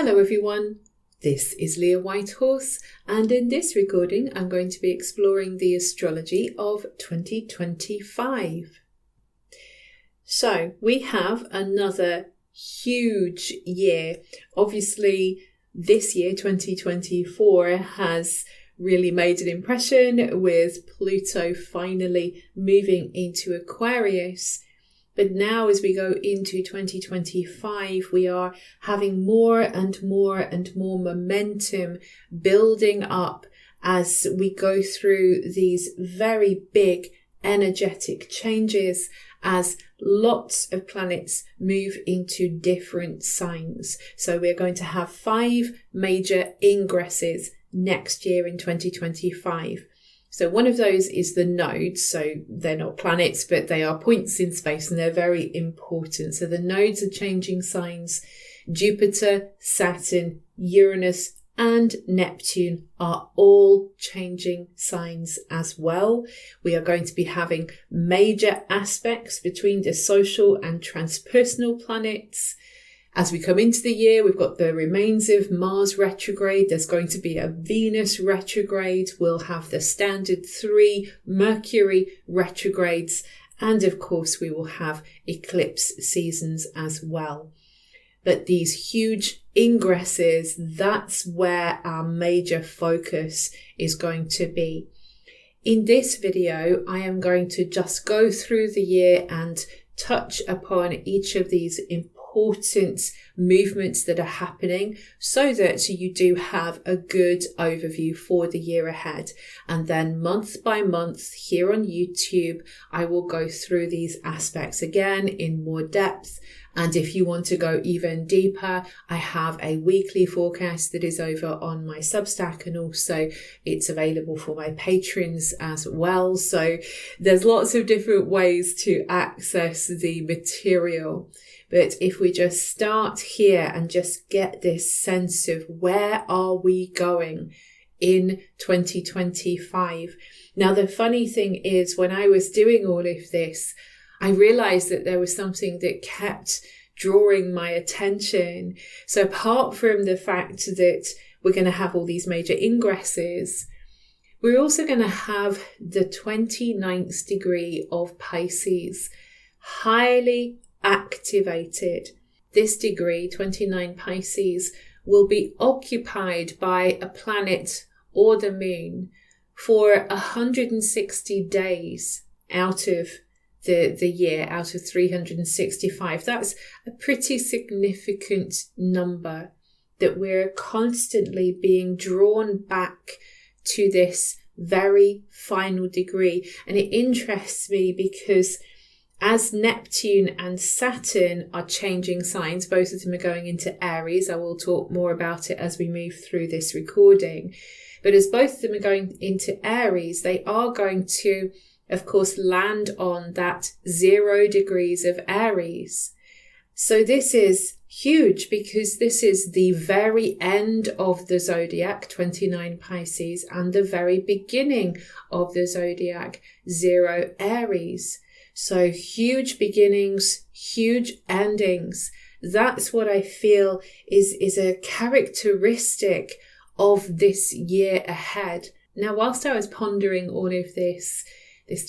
Hello everyone, this is Leah Whitehorse, and in this recording I'm going to be exploring the astrology of 2025. So we have another huge year. Obviously this year 2024 has really made an impression with Pluto finally moving into Aquarius. But now as we go into 2025, we are having more and more momentum building up as we go through these very big energetic changes as lots of planets move into different signs. So we're going to have 5 major ingresses next year in 2025. So one of those is the nodes. So they're not planets, but they are points in space and they're very important. So the nodes are changing signs. Jupiter, Saturn, Uranus, and Neptune are all changing signs as well. We are going to be having major aspects between the social and transpersonal planets. As we come into the year, we've got the remains of Mars retrograde. There's going to be a Venus retrograde. We'll have the standard 3 Mercury retrogrades. And of course, we will have eclipse seasons as well. But these huge ingresses, that's where our major focus is going to be. In this video, I am going to just go through the year and touch upon each of these important movements that are happening so that you do have a good overview for the year ahead. And then month by month here on YouTube, I will go through these aspects again in more depth. And if you want to go even deeper, I have a weekly forecast that is over on my Substack, and also it's available for my patrons as well. So there's lots of different ways to access the material. But if we just start here and just get this sense of where are we going in 2025. Now, the funny thing is, when I was doing all of this, I realized that there was something that kept drawing my attention. So apart from the fact that we're going to have all these major ingresses, we're also going to have the 29th degree of Pisces highly activated. This degree, 29 Pisces, will be occupied by a planet or the moon for 160 days out of the year, out of 365. That's a pretty significant number that we're constantly being drawn back to this very final degree. And it interests me because as Neptune and Saturn are changing signs, both of them are going into Aries. I will talk more about it as we move through this recording. But as both of them are going into Aries, they are going to, of course, land on that 0 degrees of Aries. So this is huge because this is the very end of the zodiac, 29 Pisces, and the very beginning of the zodiac, 0 Aries. So huge beginnings, huge endings. That's what I feel is a characteristic of this year ahead. Now, whilst I was pondering all of this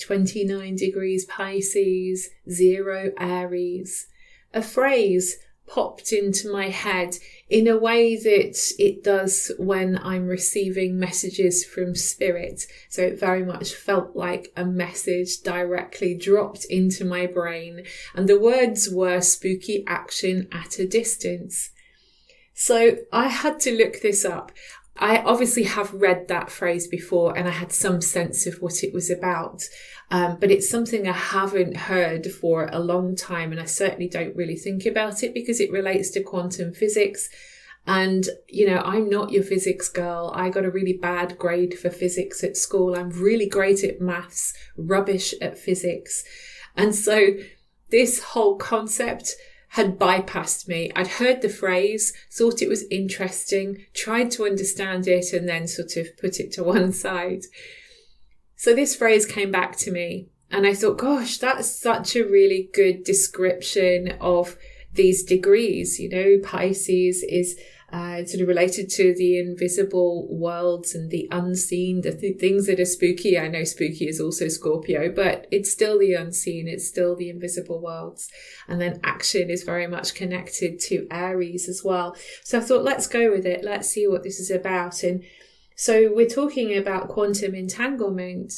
29 degrees Pisces, 0 Aries, a phrase popped into my head in a way that it does when I'm receiving messages from spirit. So it very much felt like a message directly dropped into my brain. And the words were spooky action at a distance. So I had to look this up. I obviously have read that phrase before and I had some sense of what it was about. But it's something I haven't heard for a long time, and I certainly don't really think about it because it relates to quantum physics. And, you know, I'm not your physics girl. I got a really bad grade for physics at school. I'm really great at maths, rubbish at physics. And so this whole concept had bypassed me. I'd heard the phrase, thought it was interesting, tried to understand it, and then sort of put it to one side. So this phrase came back to me and I thought, gosh, that's such a really good description of these degrees. You know, Pisces is sort of related to the invisible worlds and the unseen, the things that are spooky. I know spooky is also Scorpio, but it's still the unseen, it's still the invisible worlds. And then action is very much connected to Aries as well. So I thought, let's go with it. Let's see what this is about. And so we're talking about quantum entanglement.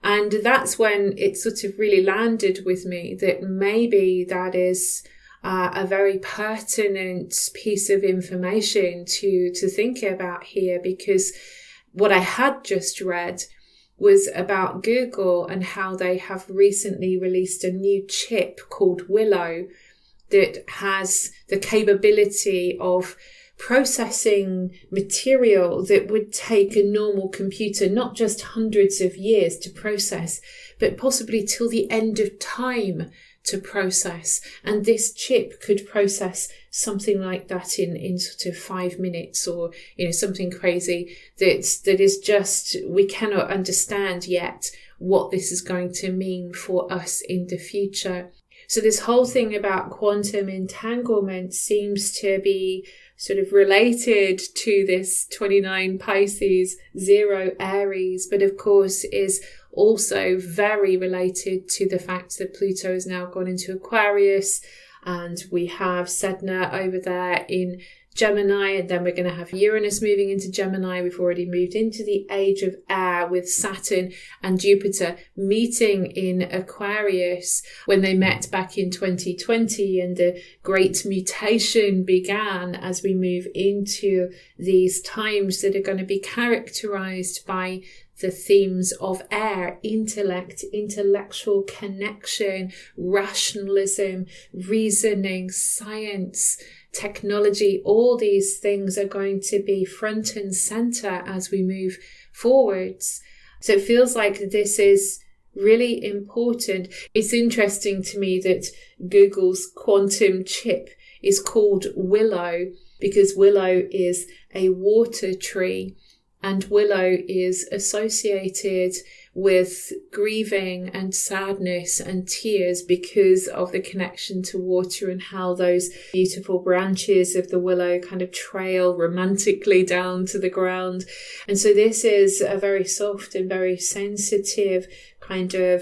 And that's when it sort of really landed with me that maybe that is a very pertinent piece of information to think about here, because what I had just read was about Google and how they have recently released a new chip called Willow that has the capability of processing material that would take a normal computer not just hundreds of years to process, but possibly till the end of time to process. And this chip could process something like that in sort of 5 minutes, or something crazy that is just, we cannot understand yet what this is going to mean for us in the future. So this whole thing about quantum entanglement seems to be sort of related to this 29 Pisces, 0 Aries, but of course is also very related to the fact that Pluto has now gone into Aquarius, and we have Sedna over there in Gemini, and then we're going to have Uranus moving into Gemini. We've already moved into the age of air with Saturn and Jupiter meeting in Aquarius when they met back in 2020, and the great mutation began as we move into these times that are going to be characterized by the themes of air, intellect, intellectual connection, rationalism, reasoning, science, technology. All these things are going to be front and center as we move forwards. So it feels like this is really important. It's interesting to me that Google's quantum chip is called Willow, because willow is a water tree. And willow is associated with grieving and sadness and tears because of the connection to water and how those beautiful branches of the willow kind of trail romantically down to the ground. And so this is a very soft and very sensitive kind of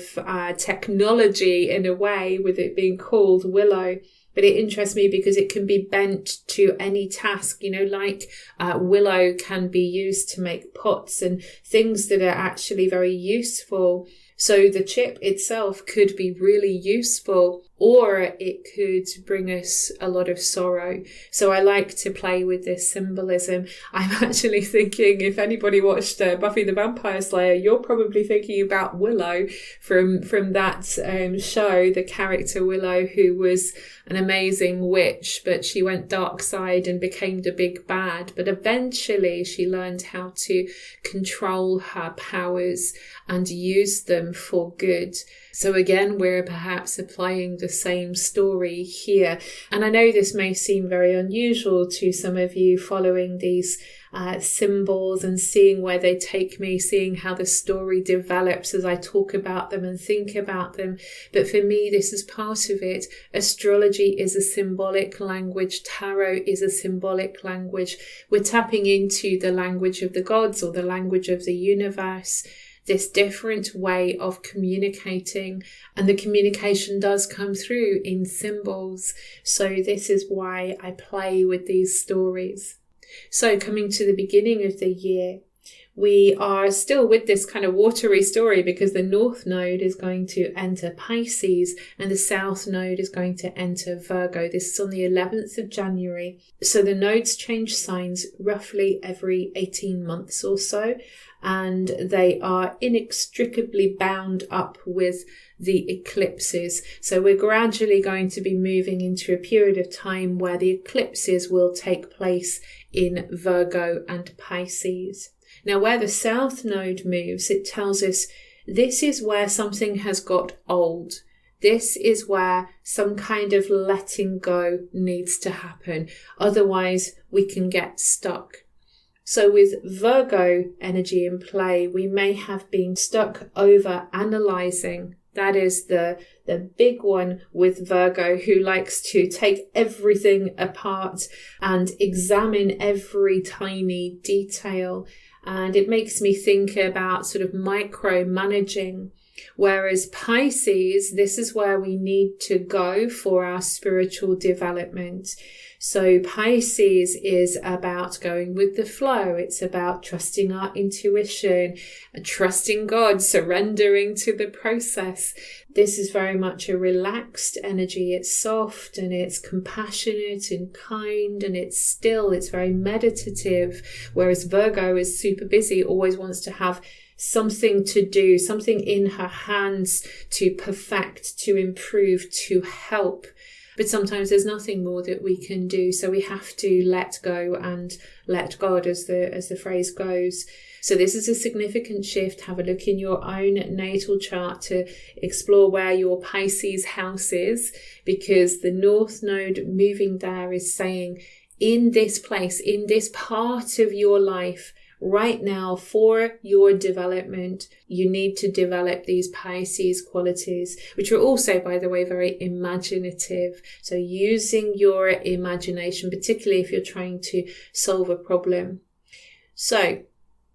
technology in a way, with it being called willow. But it interests me because it can be bent to any task, like willow can be used to make pots and things that are actually very useful. So the chip itself could be really useful, or it could bring us a lot of sorrow. So I like to play with this symbolism. I'm actually thinking, if anybody watched Buffy the Vampire Slayer, you're probably thinking about Willow from that show, the character Willow, who was an amazing witch, but she went dark side and became the big bad. But eventually she learned how to control her powers and use them for good. So again, we're perhaps applying the same story here. And I know this may seem very unusual to some of you following these symbols and seeing where they take me, seeing how the story develops as I talk about them and think about them. But for me, this is part of it. Astrology is a symbolic language. Tarot is a symbolic language. We're tapping into the language of the gods or the language of the universe, this different way of communicating, and the communication does come through in symbols. So this is why I play with these stories. So coming to the beginning of the year, we are still with this kind of watery story because the North Node is going to enter Pisces and the South Node is going to enter Virgo. This is on the 11th of January. So the nodes change signs roughly every 18 months or so, and they are inextricably bound up with the eclipses. So we're gradually going to be moving into a period of time where the eclipses will take place in Virgo and Pisces. Now, where the South Node moves, it tells us this is where something has got old. This is where some kind of letting go needs to happen. Otherwise, we can get stuck. So with Virgo energy in play, we may have been stuck over analysing That is the big one with Virgo, who likes to take everything apart and examine every tiny detail. And it makes me think about sort of micromanaging. Whereas Pisces, this is where we need to go for our spiritual development. So Pisces is about going with the flow. It's about trusting our intuition, trusting God, surrendering to the process. This is very much a relaxed energy. It's soft and it's compassionate and kind and it's still, it's very meditative. Whereas Virgo is super busy, always wants to have something to do, something in her hands to perfect, to improve, to help. But sometimes there's nothing more that we can do. So we have to let go and let God, as the phrase goes. So this is a significant shift. Have a look in your own natal chart to explore where your Pisces house is, because the North Node moving there is saying, in this place, in this part of your life, right now, for your development, you need to develop these Pisces qualities, which are also, by the way, very imaginative. So using your imagination, particularly if you're trying to solve a problem. So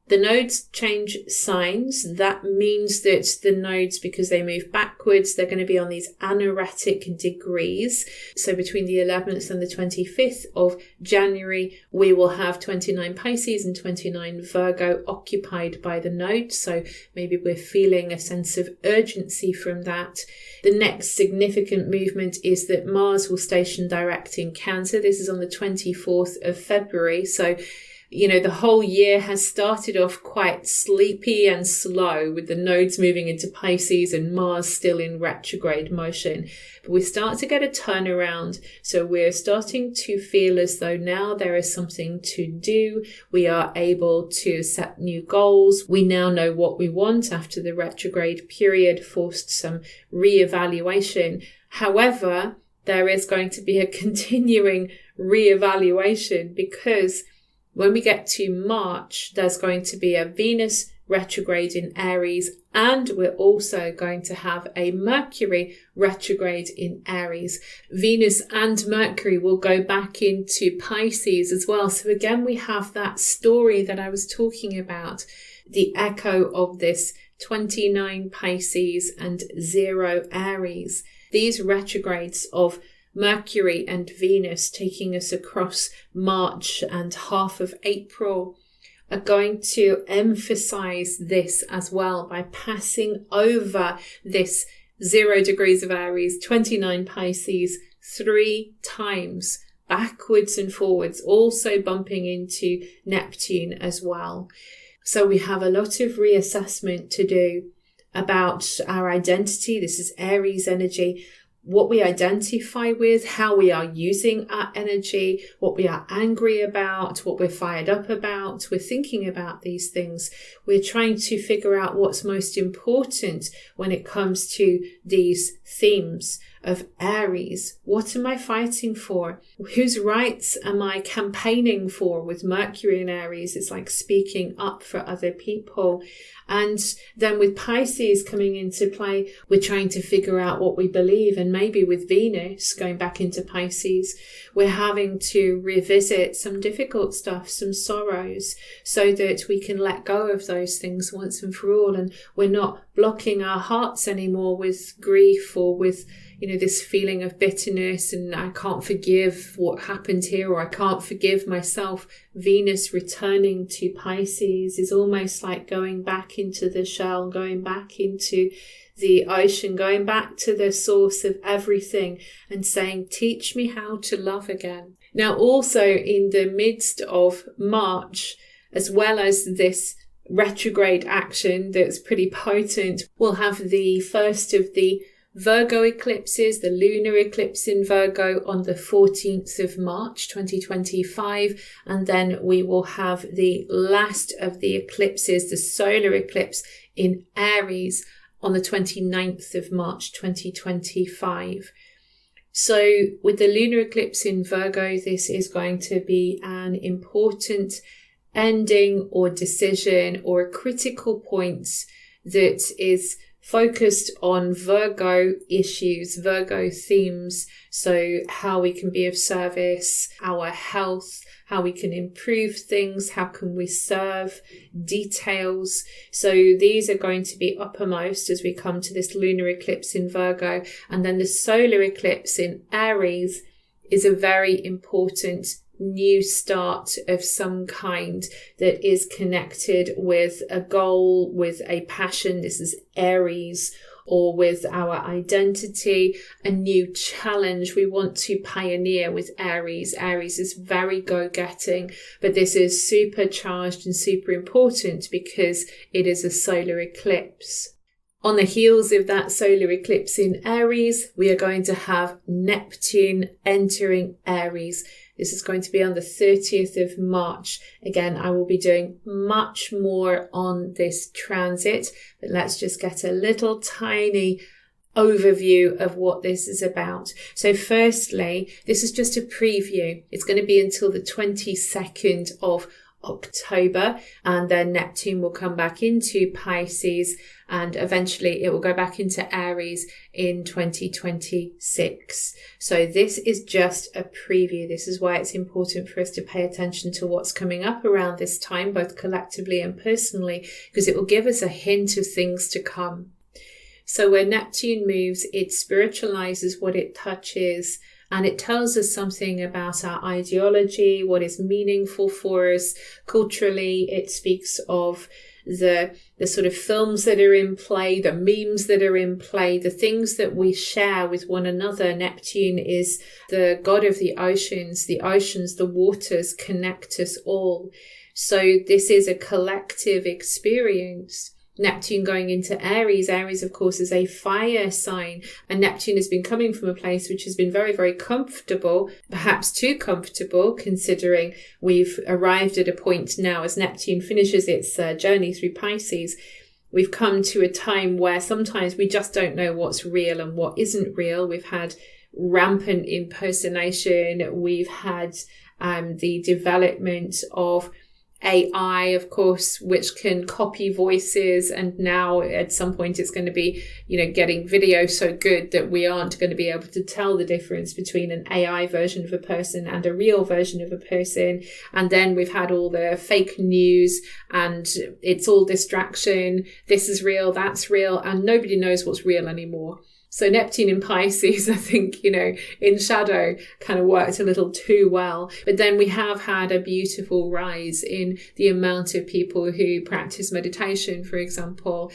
the nodes change signs. That means that the nodes, because they move backwards, they're going to be on these anaretic degrees. So between the 11th and the 25th of January, we will have 29 Pisces and 29 Virgo occupied by the node. So maybe we're feeling a sense of urgency from that. The next significant movement is that Mars will station direct in Cancer. This is on the 24th of February. So the whole year has started off quite sleepy and slow, with the nodes moving into Pisces and Mars still in retrograde motion. But we start to get a turnaround. So we're starting to feel as though now there is something to do. We are able to set new goals. We now know what we want after the retrograde period forced some reevaluation. However, there is going to be a continuing reevaluation, because when we get to March, there's going to be a Venus retrograde in Aries, and we're also going to have a Mercury retrograde in Aries. Venus and Mercury will go back into Pisces as well. So again, we have that story that I was talking about, the echo of this 29 Pisces and 0 Aries. These retrogrades of Mercury and Venus taking us across March and half of April are going to emphasize this as well by passing over this 0 degrees of Aries, 29 Pisces 3 times, backwards and forwards, also bumping into Neptune as well. So we have a lot of reassessment to do about our identity. This is Aries energy. What we identify with, how we are using our energy, what we are angry about, what we're fired up about. We're thinking about these things. We're trying to figure out what's most important when it comes to these themes of Aries. What am I fighting for? Whose rights am I campaigning for? With Mercury in Aries, it's like speaking up for other people. And then with Pisces coming into play, we're trying to figure out what we believe. And maybe with Venus going back into Pisces, we're having to revisit some difficult stuff, some sorrows, so that we can let go of those things once and for all. And we're not blocking our hearts anymore with grief or with this feeling of bitterness and I can't forgive what happened here, or I can't forgive myself. Venus returning to Pisces is almost like going back into the shell, going back into the ocean, going back to the source of everything and saying, teach me how to love again. Now, also in the midst of March, as well as this retrograde action that's pretty potent, we'll have the first of the Virgo eclipses, the lunar eclipse in Virgo on the 14th of March 2025, and then we will have the last of the eclipses, the solar eclipse in Aries on the 29th of March 2025. So with the lunar eclipse in Virgo, this is going to be an important ending or decision or a critical point that is focused on Virgo issues, Virgo themes. So how we can be of service, our health, how we can improve things, how can we serve, details. So these are going to be uppermost as we come to this lunar eclipse in Virgo. And then the solar eclipse in Aries is a very important new start of some kind that is connected with a goal, with a passion. This is Aries, or with our identity, a new challenge. We want to pioneer with Aries. Aries is very go-getting, but this is supercharged and super important because it is a solar eclipse. On the heels of that solar eclipse in Aries, we are going to have Neptune entering Aries. This is going to be on the 30th of March. Again, I will be doing much more on this transit, but let's just get a little tiny overview of what this is about. So firstly, this is just a preview. It's going to be until the 22nd of October, and then Neptune will come back into Pisces, and eventually it will go back into Aries in 2026. So this is just a preview. This is why it's important for us to pay attention to what's coming up around this time, both collectively and personally, because it will give us a hint of things to come. So where Neptune moves, it spiritualizes what it touches, and it tells us something about our ideology, what is meaningful for us. Culturally, it speaks of the sort of films that are in play, the memes that are in play, the things that we share with one another. Neptune is the god of the oceans, the waters connect us all. So this is a collective experience. Neptune going into Aries. Aries, of course, is a fire sign, and Neptune has been coming from a place which has been very, very comfortable, perhaps too comfortable, considering we've arrived at a point now as Neptune finishes its journey through Pisces. We've come to a time where sometimes we just don't know what's real and what isn't real. We've had rampant impersonation. We've had the development of AI, of course, which can copy voices, and now at some point it's going to be, getting video so good that we aren't going to be able to tell the difference between an AI version of a person and a real version of a person. And then we've had all the fake news, and it's all distraction. This is real, that's real, and nobody knows what's real anymore. So Neptune in Pisces, I think, in shadow kind of worked a little too well. But then we have had a beautiful rise in the amount of people who practice meditation, for example,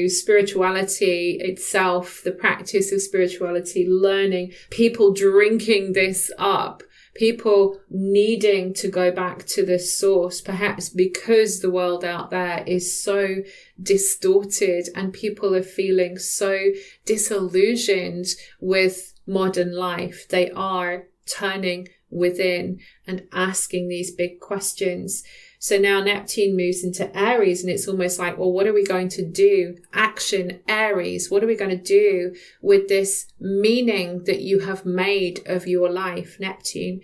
spirituality itself, the practice of spirituality, learning, people drinking this up. People needing to go back to the source, perhaps because the world out there is so distorted and people are feeling so disillusioned with modern life. They are turning within and asking these big questions. So now Neptune moves into Aries, and it's almost like, well, what are we going to do? Action, Aries. What are we going to do with this meaning that you have made of your life, Neptune?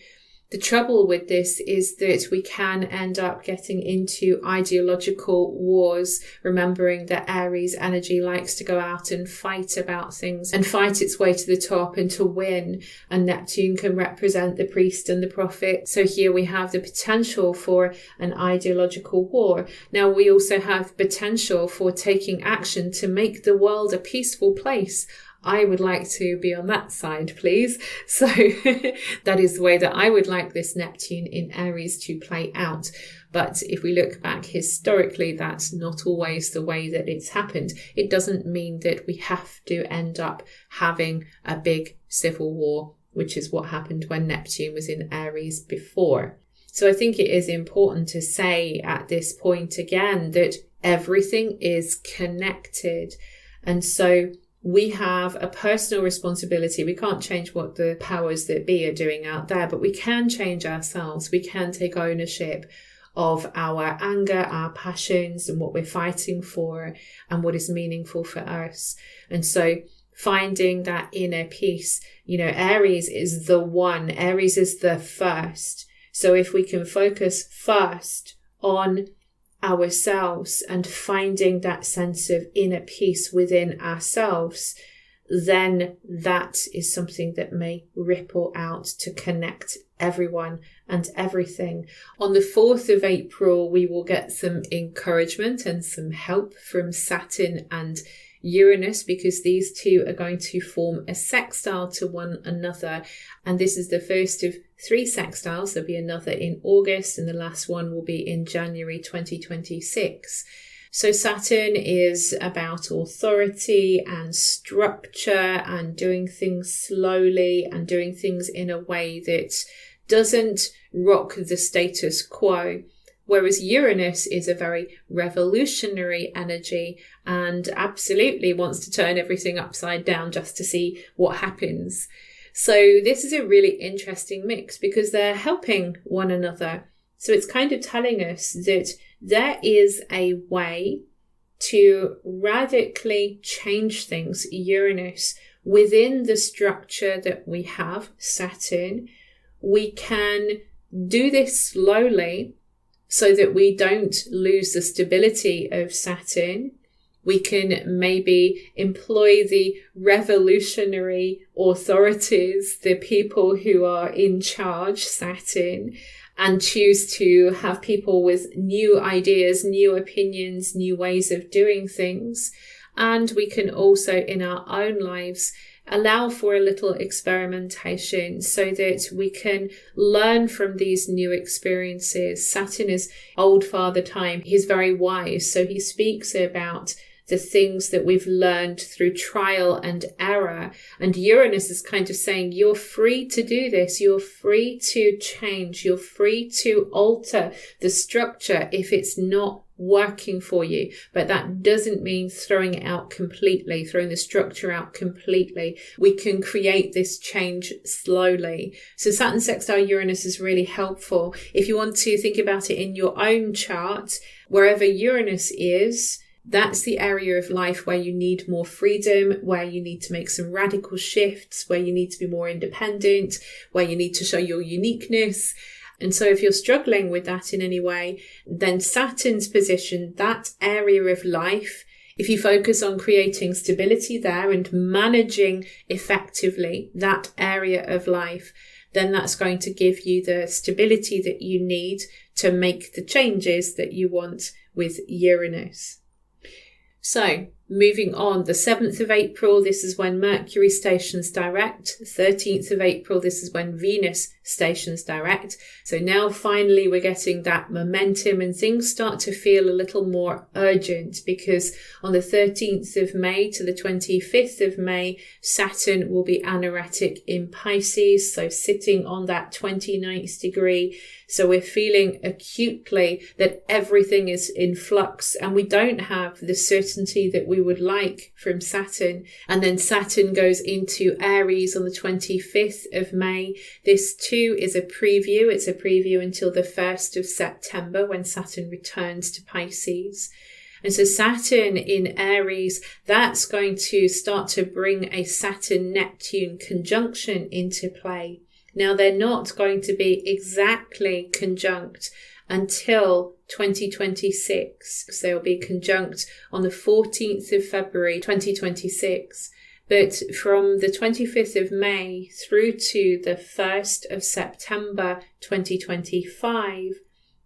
The trouble with this is that we can end up getting into ideological wars, remembering that Aries energy likes to go out and fight about things and fight its way to the top and to win. And Neptune can represent the priest and the prophet. So here we have the potential for an ideological war. Now we also have potential for taking action to make the world a peaceful place. I would like to be on that side, please. So that is the way that I would like this Neptune in Aries to play out. But if we look back historically, that's not always the way that it's happened. It doesn't mean that we have to end up having a big civil war, which is what happened when Neptune was in Aries before. So I think it is important to say at this point again that everything is connected. And so we have a personal responsibility. We can't change what the powers that be are doing out there, but we can change ourselves. We can take ownership of our anger, our passions, and what we're fighting for and what is meaningful for us. And so finding that inner peace, Aries is the one. Aries is the first. So if we can focus first on ourselves and finding that sense of inner peace within ourselves, then that is something that may ripple out to connect everyone and everything. On the 4th of April, we will get some encouragement and some help from Saturn and Uranus, because these two are going to form a sextile to one another. And this is the first of 3 sextiles. There'll be another in August, and the last one will be in January 2026. So Saturn is about authority and structure and doing things slowly and doing things in a way that doesn't rock the status quo. Whereas Uranus is a very revolutionary energy and absolutely wants to turn everything upside down just to see what happens. So this is a really interesting mix because they're helping one another. So it's kind of telling us that there is a way to radically change things, Uranus, within the structure that we have, Saturn. We can do this slowly so that we don't lose the stability of Saturn. We can maybe employ the revolutionary authorities, the people who are in charge, Saturn, and choose to have people with new ideas, new opinions, new ways of doing things. And we can also, in our own lives, allow for a little experimentation so that we can learn from these new experiences. Saturn is old father time. He's very wise. So he speaks about the things that we've learned through trial and error. And Uranus is kind of saying, you're free to do this. You're free to change. You're free to alter the structure if it's not working for you. But that doesn't mean throwing it out completely, throwing the structure out completely. We can create this change slowly. So Saturn sextile Uranus is really helpful. If you want to think about it in your own chart, wherever Uranus is, that's the area of life where you need more freedom, where you need to make some radical shifts, where you need to be more independent, where you need to show your uniqueness. And so if you're struggling with that in any way, then Saturn's position, that area of life, if you focus on creating stability there and managing effectively that area of life, then that's going to give you the stability that you need to make the changes that you want with Uranus. So, moving on, the 7th of April, this is when Mercury stations direct. 13th of April, this is when Venus stations direct. So now finally we're getting that momentum and things start to feel a little more urgent, because on the 13th of May to the 25th of May, Saturn will be anaretic in Pisces, so sitting on that 29th degree. So we're feeling acutely that everything is in flux and we don't have the certainty that we would like from Saturn. And then Saturn goes into Aries on the 25th of May. This too is a preview. It's a preview until the 1st of September when Saturn returns to Pisces. And so Saturn in Aries, that's going to start to bring a Saturn-Neptune conjunction into play. Now, they're not going to be exactly conjunct until 2026. So they'll be conjunct on the 14th of February 2026. But from the 25th of May through to the 1st of September 2025,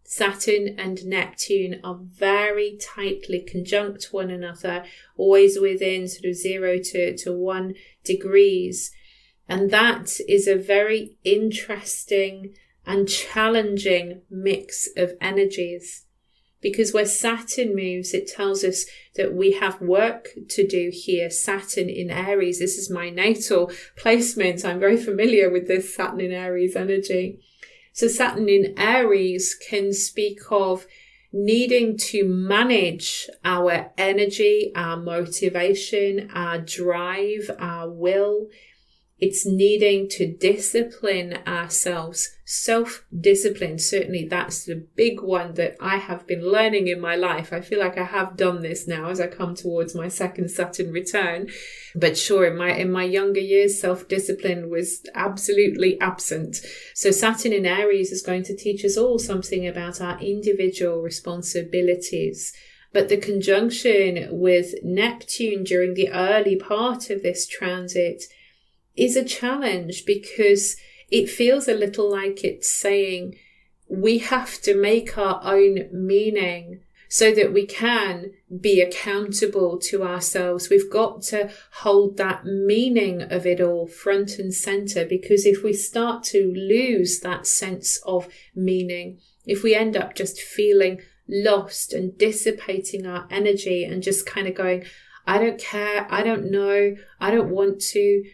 Saturn and Neptune are very tightly conjunct one another, always within sort of 0 to 1 degrees. And that is a very interesting and challenging mix of energies, because where Saturn moves, it tells us that we have work to do here. Saturn in Aries, this is my natal placement. I'm very familiar with this Saturn in Aries energy. So Saturn in Aries can speak of needing to manage our energy, our motivation, our drive, our will, It's needing to discipline ourselves. Self-discipline, certainly that's the big one that I have been learning in my life. I feel like I have done this now as I come towards my second Saturn return. But sure, in my younger years, self-discipline was absolutely absent. So Saturn in Aries is going to teach us all something about our individual responsibilities. But the conjunction with Neptune during the early part of this transit is a challenge, because it feels a little like it's saying we have to make our own meaning so that we can be accountable to ourselves. We've got to hold that meaning of it all front and center, because if we start to lose that sense of meaning, if we end up just feeling lost and dissipating our energy and just kind of going, I don't care, I don't know, I don't want to,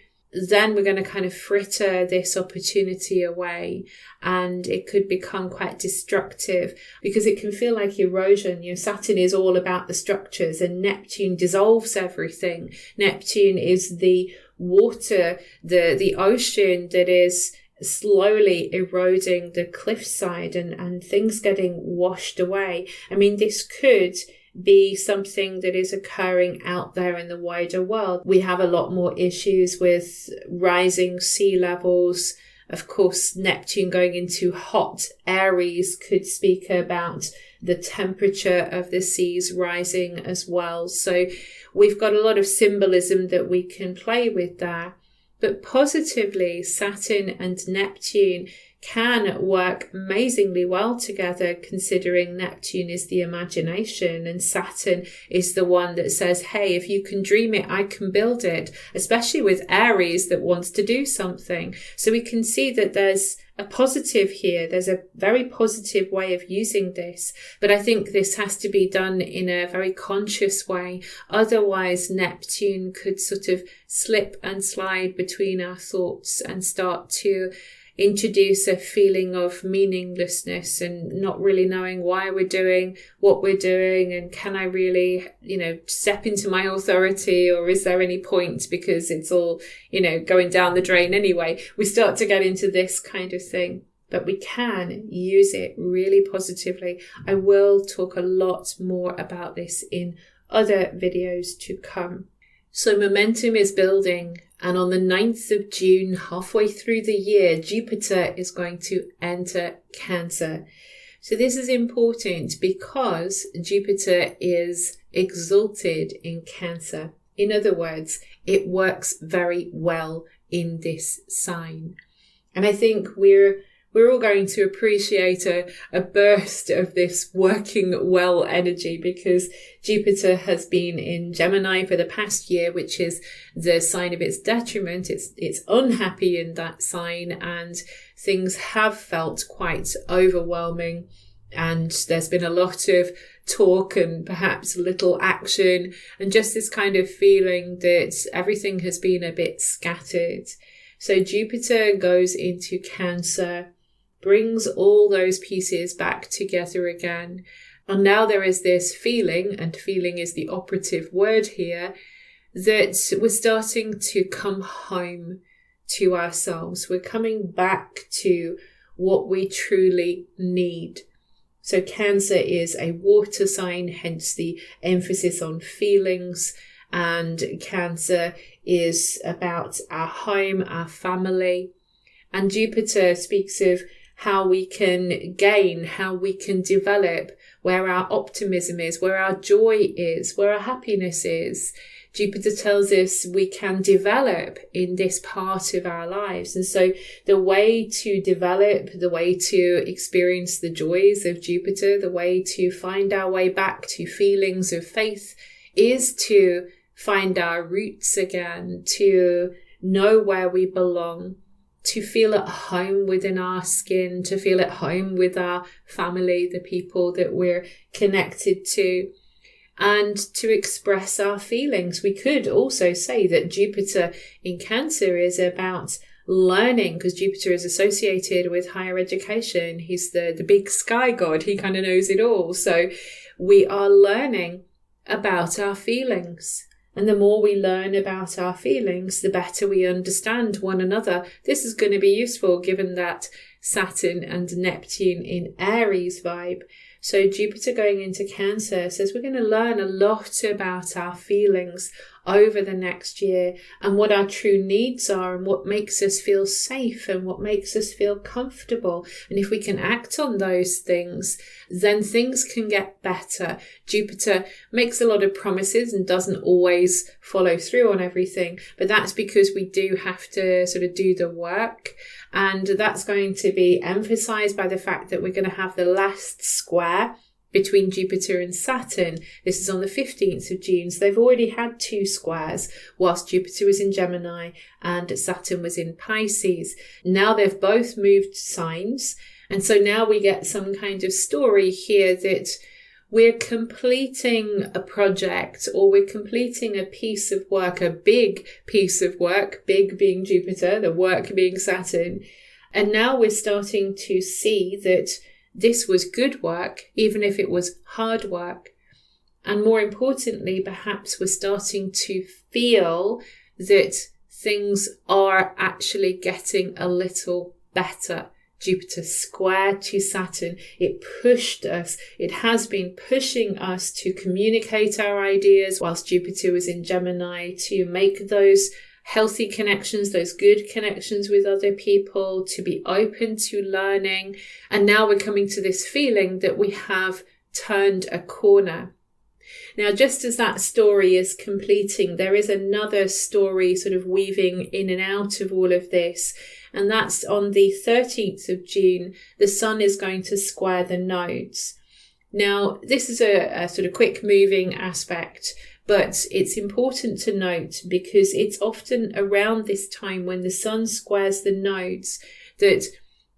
then we're going to kind of fritter this opportunity away, and it could become quite destructive, because it can feel like erosion. Saturn is all about the structures, and Neptune dissolves everything. Neptune is the water, the ocean that is slowly eroding the cliffside and things getting washed away. I mean, this could be something that is occurring out there in the wider world. We have a lot more issues with rising sea levels. Of course, Neptune going into hot Aries could speak about the temperature of the seas rising as well. So we've got a lot of symbolism that we can play with there. But positively, Saturn and Neptune can work amazingly well together, considering Neptune is the imagination and Saturn is the one that says, hey, if you can dream it, I can build it, especially with Aries that wants to do something. So we can see that there's a positive here. There's a very positive way of using this, but I think this has to be done in a very conscious way. Otherwise, Neptune could sort of slip and slide between our thoughts and start to introduce a feeling of meaninglessness and not really knowing why we're doing what we're doing, and can I really, step into my authority, or is there any point because it's all, going down the drain anyway. We start to get into this kind of thing, but we can use it really positively. I will talk a lot more about this in other videos to come. So momentum is building, and on the 9th of June, halfway through the year, Jupiter is going to enter Cancer. So this is important because Jupiter is exalted in Cancer. In other words, it works very well in this sign. And I think we're all going to appreciate a burst of this working well energy, because Jupiter has been in Gemini for the past year, which is the sign of its detriment. It's unhappy in that sign, and things have felt quite overwhelming. And there's been a lot of talk and perhaps little action, and just this kind of feeling that everything has been a bit scattered. So Jupiter goes into Cancer, brings all those pieces back together again. And now there is this feeling, and feeling is the operative word here, that we're starting to come home to ourselves. We're coming back to what we truly need. So Cancer is a water sign, hence the emphasis on feelings. And Cancer is about our home, our family. And Jupiter speaks of how we can gain, how we can develop, where our optimism is, where our joy is, where our happiness is. Jupiter tells us we can develop in this part of our lives. And so the way to develop, the way to experience the joys of Jupiter, the way to find our way back to feelings of faith, is to find our roots again, to know where we belong, to feel at home within our skin, to feel at home with our family, the people that we're connected to, and to express our feelings. We could also say that Jupiter in Cancer is about learning, because Jupiter is associated with higher education. He's the big sky god. He kind of knows it all. So we are learning about our feelings. And the more we learn about our feelings, the better we understand one another. This is going to be useful given that Saturn and Neptune in Aries vibe. So Jupiter going into Cancer says we're going to learn a lot about our feelings over the next year and what our true needs are and what makes us feel safe and what makes us feel comfortable. And if we can act on those things, then things can get better. Jupiter makes a lot of promises and doesn't always follow through on everything, but that's because we do have to sort of do the work. And that's going to be emphasized by the fact that we're going to have the last square between Jupiter and Saturn. This is on the 15th of June. So they've already had 2 squares whilst Jupiter was in Gemini and Saturn was in Pisces. Now they've both moved signs. And so now we get some kind of story here that we're completing a project or we're completing a piece of work, a big piece of work, big being Jupiter, the work being Saturn. And now we're starting to see that this was good work, even if it was hard work. And more importantly, perhaps we're starting to feel that things are actually getting a little better. Jupiter square to Saturn, it pushed us, it has been pushing us to communicate our ideas whilst Jupiter was in Gemini, to make those healthy connections, those good connections with other people, to be open to learning. And now we're coming to this feeling that we have turned a corner. Now, just as that story is completing, there is another story sort of weaving in and out of all of this. And that's on the 13th of June, the Sun is going to square the nodes. Now, this is a sort of quick moving aspect, but it's important to note because it's often around this time when the Sun squares the nodes that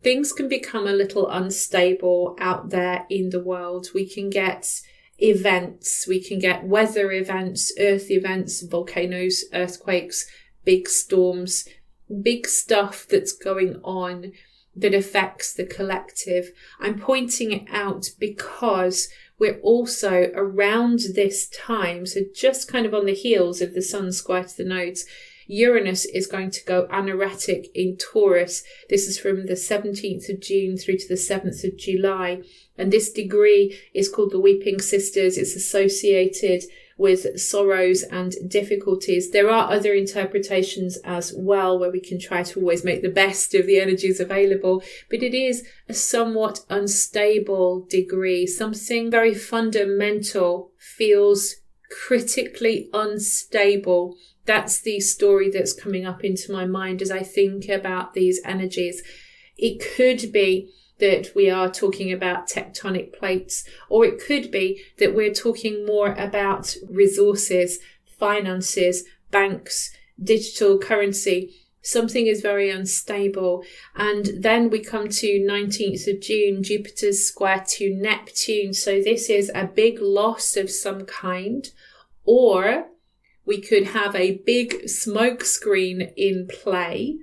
things can become a little unstable out there in the world. We can get events, we can get weather events, earth events, volcanoes, earthquakes, big storms, big stuff that's going on that affects the collective. I'm pointing it out because we're also around this time, so just kind of on the heels of the Sun square to the nodes, Uranus is going to go anaretic in Taurus. This is from the 17th of June through to the 7th of July. And this degree is called the Weeping Sisters. It's associated with sorrows and difficulties. There are other interpretations as well where we can try to always make the best of the energies available, but it is a somewhat unstable degree. Something very fundamental feels critically unstable. That's the story that's coming up into my mind as I think about these energies. It could be that we are talking about tectonic plates, or it could be that we're talking more about resources, finances, banks, digital currency. Something is very unstable. And then we come to 19th of June, Jupiter's square to Neptune. So this is a big loss of some kind, or we could have a big smoke screen in play.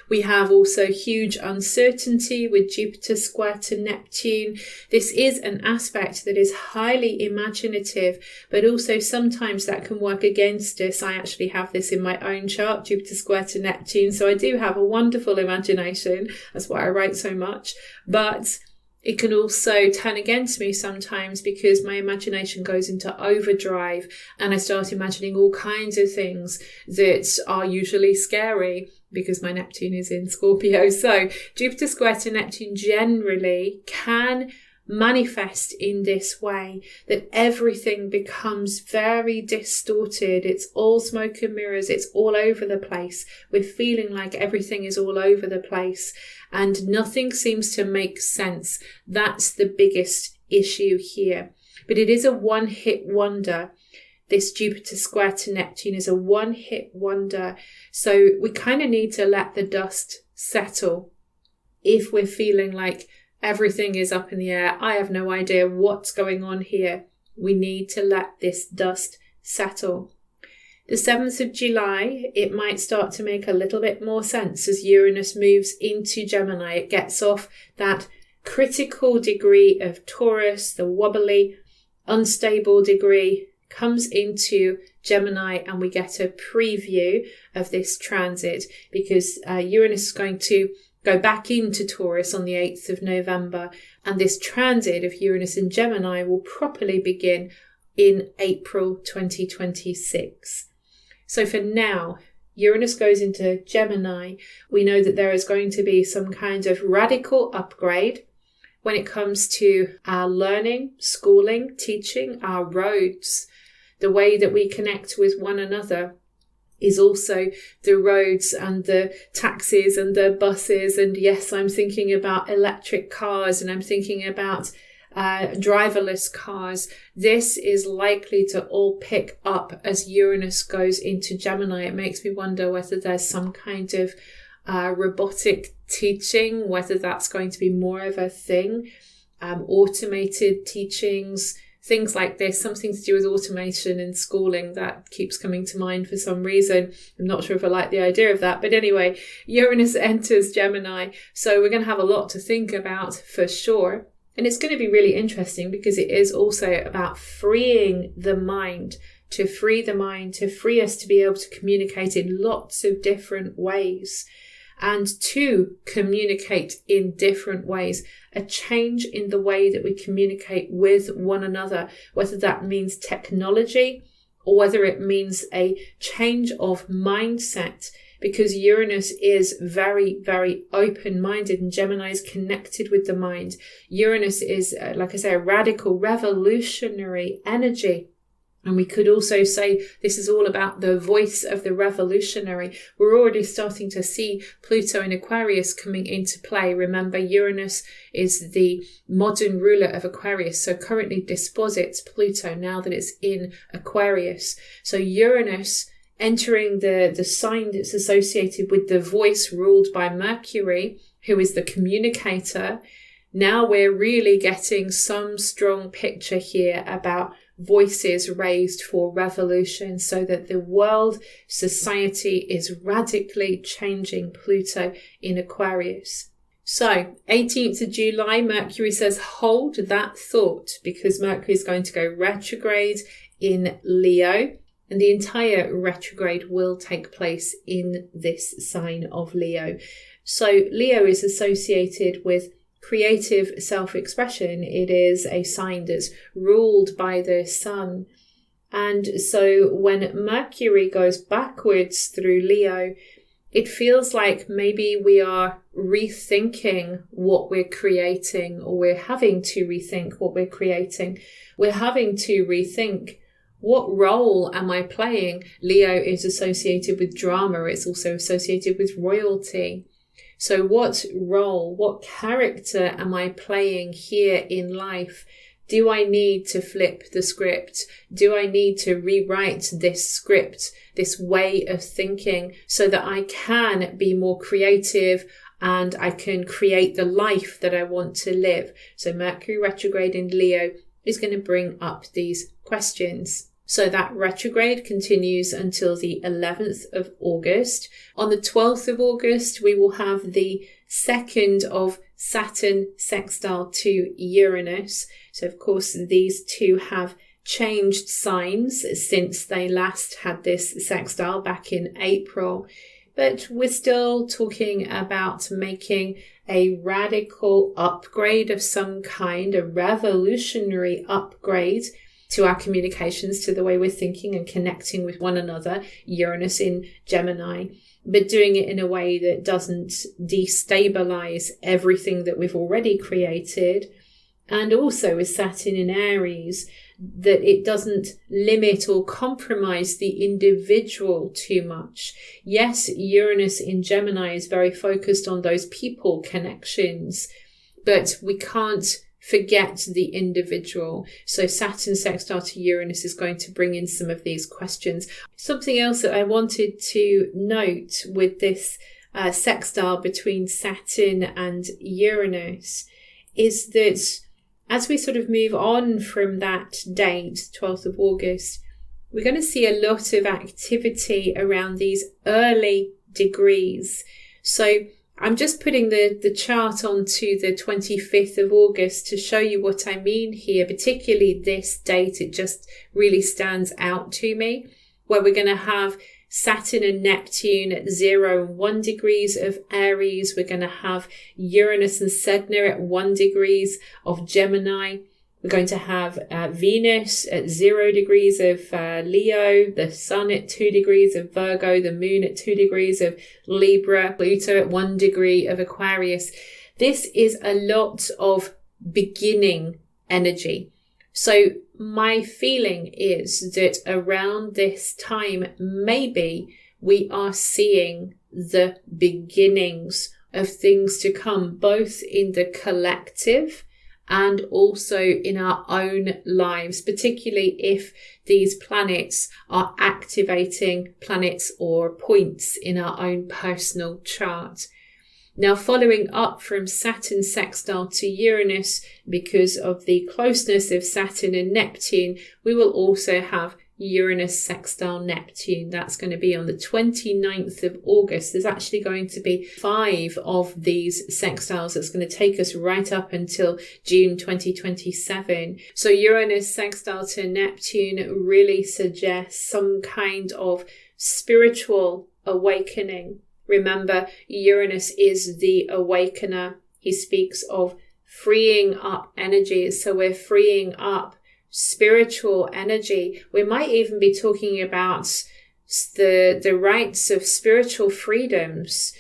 We have also huge uncertainty with Jupiter square to Neptune. This is an aspect that is highly imaginative, but also sometimes that can work against us. I actually have this in my own chart, Jupiter square to Neptune. So I do have a wonderful imagination. That's why I write so much. But it can also turn against me sometimes because my imagination goes into overdrive and I start imagining all kinds of things that are usually scary because my Neptune is in Scorpio. So Jupiter square to Neptune generally can manifest in this way, that everything becomes very distorted. It's all smoke and mirrors. It's all over the place. We're feeling like everything is all over the place and nothing seems to make sense. That's the biggest issue here. But it is a one-hit wonder. This Jupiter square to Neptune is a one-hit wonder. So we kind of need to let the dust settle. If we're feeling like everything is up in the air, I have no idea what's going on here, we need to let this dust settle. The 7th of July, it might start to make a little bit more sense as Uranus moves into Gemini. It gets off that critical degree of Taurus, the wobbly, unstable degree, comes into Gemini, and we get a preview of this transit because Uranus is going to go back into Taurus on the 8th of November, and this transit of Uranus in Gemini will properly begin in April 2026. So for now, Uranus goes into Gemini. We know that there is going to be some kind of radical upgrade when it comes to our learning, schooling, teaching, our roads. The way that we connect with one another is also the roads and the taxis and the buses. And yes, I'm thinking about electric cars, and I'm thinking about driverless cars. This is likely to all pick up as Uranus goes into Gemini. It makes me wonder whether there's some kind of robotic teaching, whether that's going to be more of a thing, automated teachings, things like this, something to do with automation in schooling. That keeps coming to mind for some reason. I'm not sure if I like the idea of that, but anyway, Uranus enters Gemini, so we're going to have a lot to think about for sure. And it's going to be really interesting because it is also about freeing the mind, to free us to be able to communicate in lots of different ways and to communicate in different ways. A change in the way that we communicate with one another, whether that means technology or whether it means a change of mindset. Because Uranus is very, very open-minded and Gemini is connected with the mind. Uranus is, like I say, a radical, revolutionary energy. And we could also say this is all about the voice of the revolutionary. We're already starting to see Pluto in Aquarius coming into play. Remember, Uranus is the modern ruler of Aquarius, so currently disposits Pluto now that it's in Aquarius. So Uranus entering the sign that's associated with the voice ruled by Mercury, who is the communicator. Now we're really getting some strong picture here about voices raised for revolution so that the world, society is radically changing Pluto in Aquarius. So 18th of July, Mercury says hold that thought because Mercury is going to go retrograde in Leo. And the entire retrograde will take place in this sign of Leo. So Leo is associated with creative self-expression. It is a sign that's ruled by the sun. And so when Mercury goes backwards through Leo, it feels like maybe we are rethinking what we're creating, or we're having to rethink what we're creating. We're having to rethink, what role am I playing? Leo is associated with drama. It's also associated with royalty. So what role, what character am I playing here in life? Do I need to flip the script? Do I need to rewrite this script, this way of thinking, so that I can be more creative and I can create the life that I want to live? So Mercury retrograde in Leo is going to bring up these questions. So that retrograde continues until the 11th of August. On the 12th of August, we will have the second of Saturn sextile to Uranus. So of course, these two have changed signs since they last had this sextile back in April. But we're still talking about making a radical upgrade of some kind, a revolutionary upgrade to our communications, to the way we're thinking and connecting with one another, Uranus in Gemini, but doing it in a way that doesn't destabilize everything that we've already created. And also with Saturn in Aries, that it doesn't limit or compromise the individual too much. Yes, Uranus in Gemini is very focused on those people connections, but we can't forget the individual. So Saturn sextile to Uranus is going to bring in some of these questions. Something else that I wanted to note with this sextile between Saturn and Uranus is that as we sort of move on from that date, 12th of August, we're going to see a lot of activity around these early degrees. So I'm just putting the chart onto the 25th of August to show you what I mean here, particularly this date. It just really stands out to me. where we're going to have Saturn and Neptune at 0 and 1 degrees of Aries. We're going to have Uranus and Saturn at 1 degrees of Gemini. We're going to have Venus at 0 degrees of Leo, the Sun at 2 degrees of Virgo, the Moon at 2 degrees of Libra, Pluto at 1 degree of Aquarius. This is a lot of beginning energy. So my feeling is that around this time, maybe we are seeing the beginnings of things to come, both in the collective and also in our own lives, particularly if these planets are activating planets or points in our own personal chart. Now, following up from Saturn sextile to Uranus, because of the closeness of Saturn and Neptune, we will also have Uranus sextile Neptune. That's going to be on the 29th of August. There's actually going to be 5 of these sextiles. That's going to take us right up until June 2027. So Uranus sextile to Neptune really suggests some kind of spiritual awakening. Remember, Uranus is the awakener. He speaks of freeing up energies. So we're freeing up spiritual energy. We might even be talking about the rights of spiritual freedoms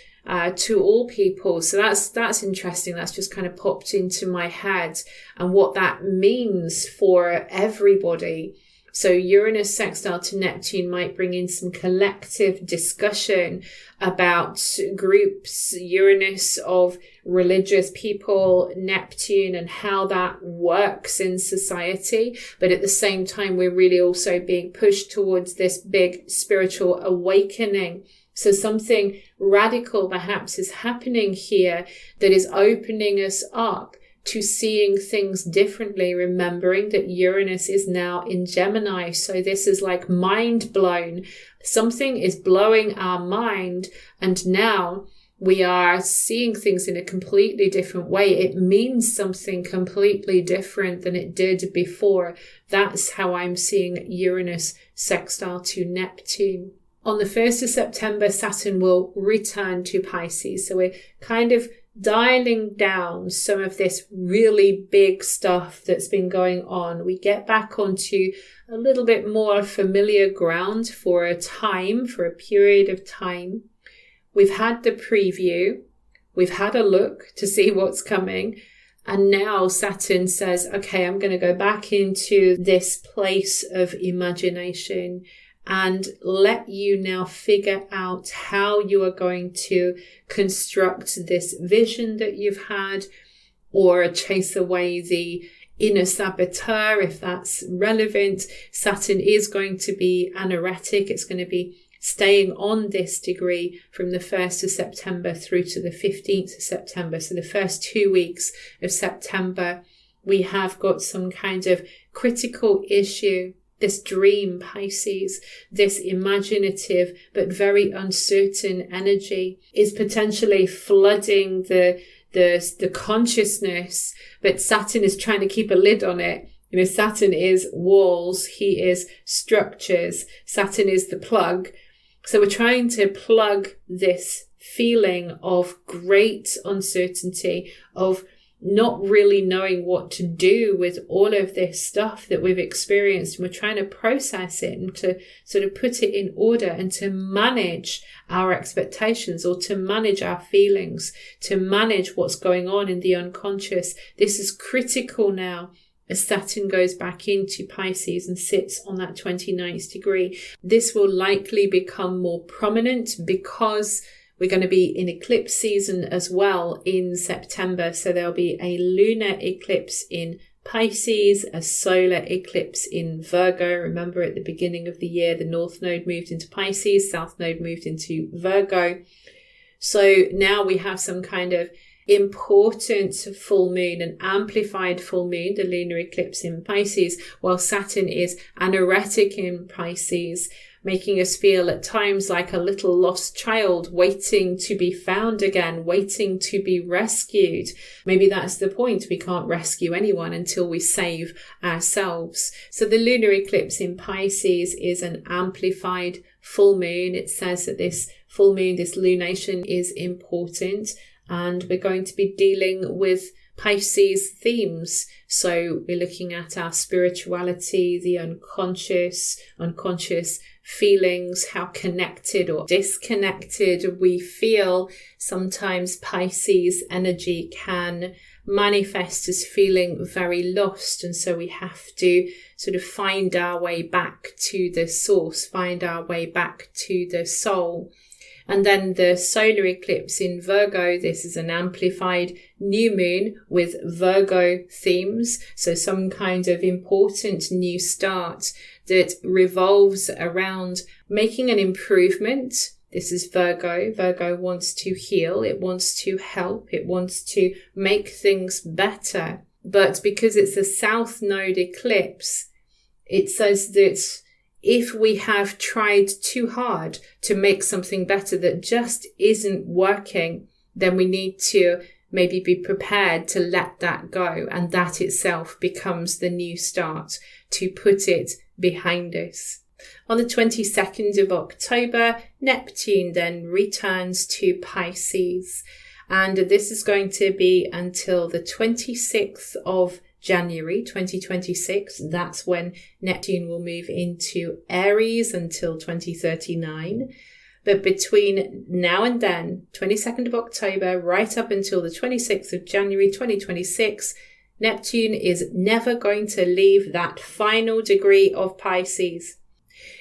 to all people. So that's interesting. That's just kind of popped into my head, and what that means for everybody. So Uranus sextile to Neptune might bring in some collective discussion about groups, Uranus of religious people, Neptune, and how that works in society. But at the same time, we're really also being pushed towards this big spiritual awakening. So something radical perhaps is happening here that is opening us up to seeing things differently, remembering that Uranus is now in Gemini. So this is like mind blown. Something is blowing our mind, and now we are seeing things in a completely different way. It means something completely different than it did before. That's how I'm seeing Uranus sextile to Neptune. On the 1st of September, Saturn will return to Pisces. So we're kind of dialing down some of this really big stuff that's been going on. We get back onto a little bit more familiar ground for a time, for a period of time. We've had the preview. We've had a look to see what's coming. And now Saturn says, okay, I'm going to go back into this place of imagination and let you now figure out how you are going to construct this vision that you've had, or chase away the inner saboteur, if that's relevant. Saturn is going to be anaretic. It's going to be staying on this degree from the 1st of September through to the 15th of September. So the first 2 weeks of September, we have got some kind of critical issue. This dream, Pisces, this imaginative but very uncertain energy is potentially flooding the consciousness, but Saturn is trying to keep a lid on it. You know, Saturn is walls, he is structures, Saturn is the plug. So we're trying to plug this feeling of great uncertainty, of not really knowing what to do with all of this stuff that we've experienced. And we're trying to process it and to sort of put it in order and to manage our expectations, or to manage our feelings, to manage what's going on in the unconscious. This is critical now as Saturn goes back into Pisces and sits on that 29th degree. This will likely become more prominent because we're going to be in eclipse season as well in September. So there'll be a lunar eclipse in Pisces, a solar eclipse in Virgo. Remember, at the beginning of the year, the North Node moved into Pisces, South Node moved into Virgo. So now we have some kind of important full moon, an amplified full moon, the lunar eclipse in Pisces, while Saturn is anoretic in Pisces, making us feel at times like a little lost child waiting to be found again, waiting to be rescued. Maybe that's the point. We can't rescue anyone until we save ourselves. So the lunar eclipse in Pisces is an amplified full moon. It says that this full moon, this lunation, is important, and we're going to be dealing with Pisces themes. So we're looking at our spirituality, the unconscious feelings, how connected or disconnected we feel. Sometimes Pisces energy can manifest as feeling very lost, and so we have to sort of find our way back to the source, find our way back to the soul. And then the solar eclipse in Virgo, this is an amplified new moon with Virgo themes. So some kind of important new start that revolves around making an improvement. This is Virgo. Virgo wants to heal. It wants to help. It wants to make things better. But because it's a south node eclipse, it says that if we have tried too hard to make something better that just isn't working, then we need to maybe be prepared to let that go. And that itself becomes the new start, to put it behind us. On the 22nd of October, Neptune then returns to Pisces. And this is going to be until the 26th of January 2026. That's when Neptune will move into Aries until 2039. But between now and then, 22nd of October, right up until the 26th of January 2026, Neptune is never going to leave that final degree of Pisces.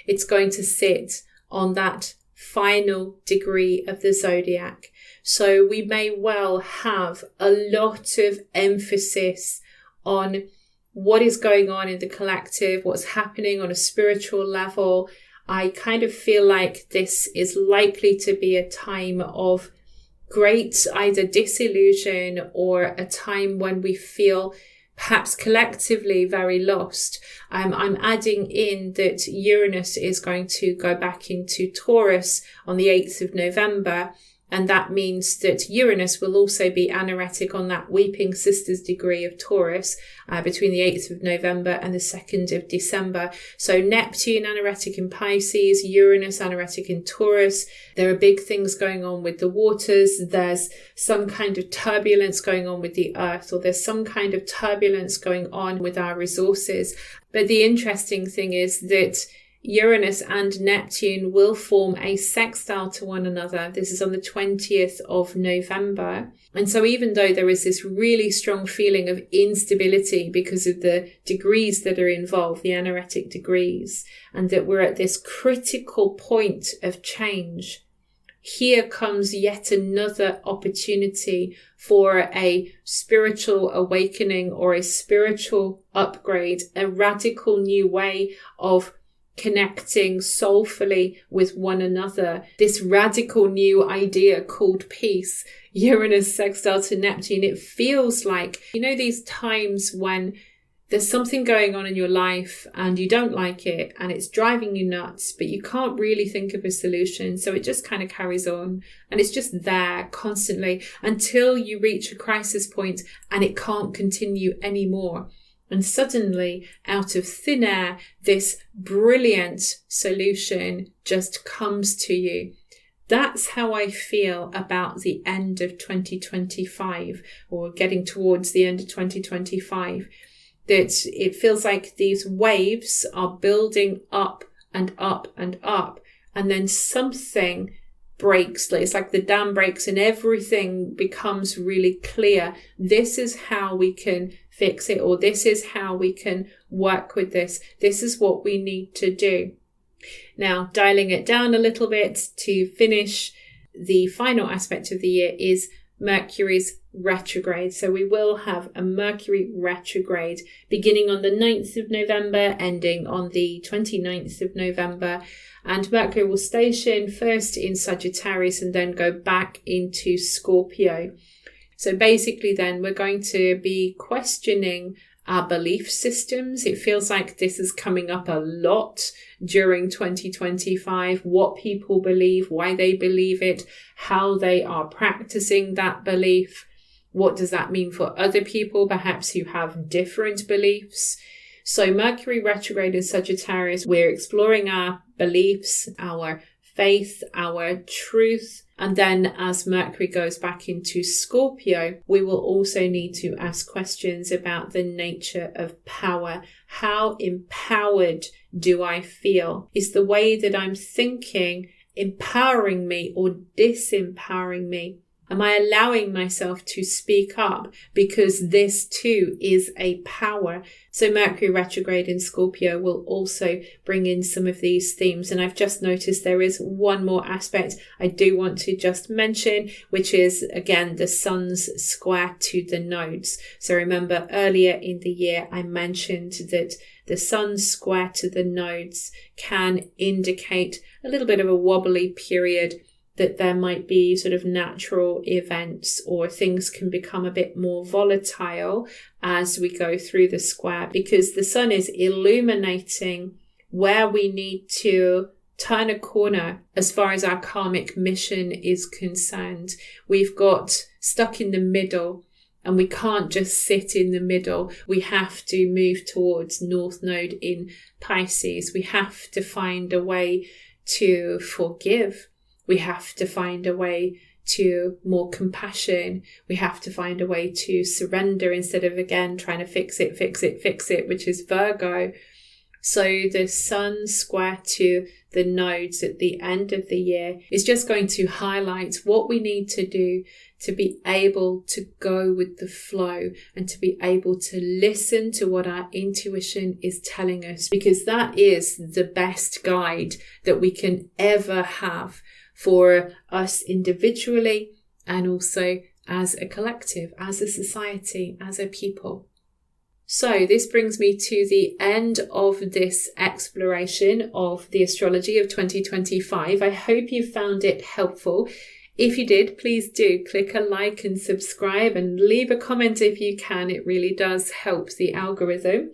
It's going to sit on that final degree of the zodiac. So we may well have a lot of emphasis on what is going on in the collective, what's happening on a spiritual level. I kind of feel like this is likely to be a time of great either disillusion or a time when we feel perhaps collectively very lost. I'm adding in that Uranus is going to go back into Taurus on the 8th of November. And that means that Uranus will also be anoretic on that Weeping Sisters degree of Taurus between the 8th of November and the 2nd of December. So Neptune anoretic in Pisces, Uranus anoretic in Taurus. There are big things going on with the waters. There's some kind of turbulence going on with the earth, or there's some kind of turbulence going on with our resources. But the interesting thing is that Uranus and Neptune will form a sextile to one another. This is on the 20th of November. And so even though there is this really strong feeling of instability because of the degrees that are involved, the anoretic degrees, and that we're at this critical point of change, here comes yet another opportunity for a spiritual awakening or a spiritual upgrade, a radical new way of connecting soulfully with one another. This radical new idea called peace, Uranus sextile to Neptune. It feels like, these times when there's something going on in your life and you don't like it and it's driving you nuts, but you can't really think of a solution. So it just kind of carries on and it's just there constantly until you reach a crisis point and it can't continue anymore. And suddenly, out of thin air, this brilliant solution just comes to you. That's how I feel about the end of 2025, or getting towards the end of 2025. That it feels like these waves are building up and up and up, and then something breaks. It's like the dam breaks and everything becomes really clear. This is how we can fix it, or this is how we can work with this. This is what we need to do. Now, dialing it down a little bit to finish, the final aspect of the year is Mercury's retrograde. So we will have a Mercury retrograde beginning on the 9th of November, ending on the 29th of November. And Mercury will station first in Sagittarius and then go back into Scorpio. So basically then we're going to be questioning our belief systems. It feels like this is coming up a lot during 2025, what people believe, why they believe it, how they are practicing that belief. What does that mean for other people, perhaps who have different beliefs? So Mercury retrograde in Sagittarius, we're exploring our beliefs, our faith, our truth. And then as Mercury goes back into Scorpio, we will also need to ask questions about the nature of power. How empowered do I feel? Is the way that I'm thinking empowering me or disempowering me? Am I allowing myself to speak up? Because this too is a power. So Mercury retrograde in Scorpio will also bring in some of these themes. And I've just noticed there is one more aspect I do want to just mention, which is, again, the sun's square to the nodes. So remember earlier in the year, I mentioned that the sun's square to the nodes can indicate a little bit of a wobbly period, that there might be sort of natural events or things can become a bit more volatile as we go through the square, because the sun is illuminating where we need to turn a corner as far as our karmic mission is concerned. We've got stuck in the middle and we can't just sit in the middle. We have to move towards North Node in Pisces. We have to find a way to forgive. We have to find a way to more compassion. We have to find a way to surrender instead of, again, trying to fix it, which is Virgo. So the sun square to the nodes at the end of the year is just going to highlight what we need to do to be able to go with the flow and to be able to listen to what our intuition is telling us, because that is the best guide that we can ever have for us individually and also as a collective, as a society, as a people. So this brings me to the end of this exploration of the astrology of 2025. I hope you found it helpful. If you did, please do click a like and subscribe and leave a comment if you can. It really does help the algorithm.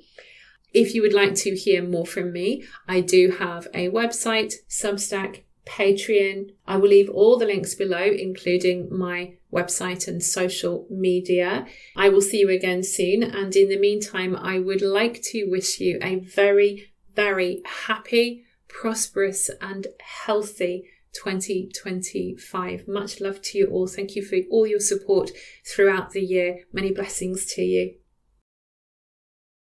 If you would like to hear more from me, I do have a website, Substack, Patreon. I will leave all the links below, including my website and social media. I will see you again soon. And in the meantime, I would like to wish you a very, very happy, prosperous and healthy 2025. Much love to you all. Thank you for all your support throughout the year. Many blessings to you.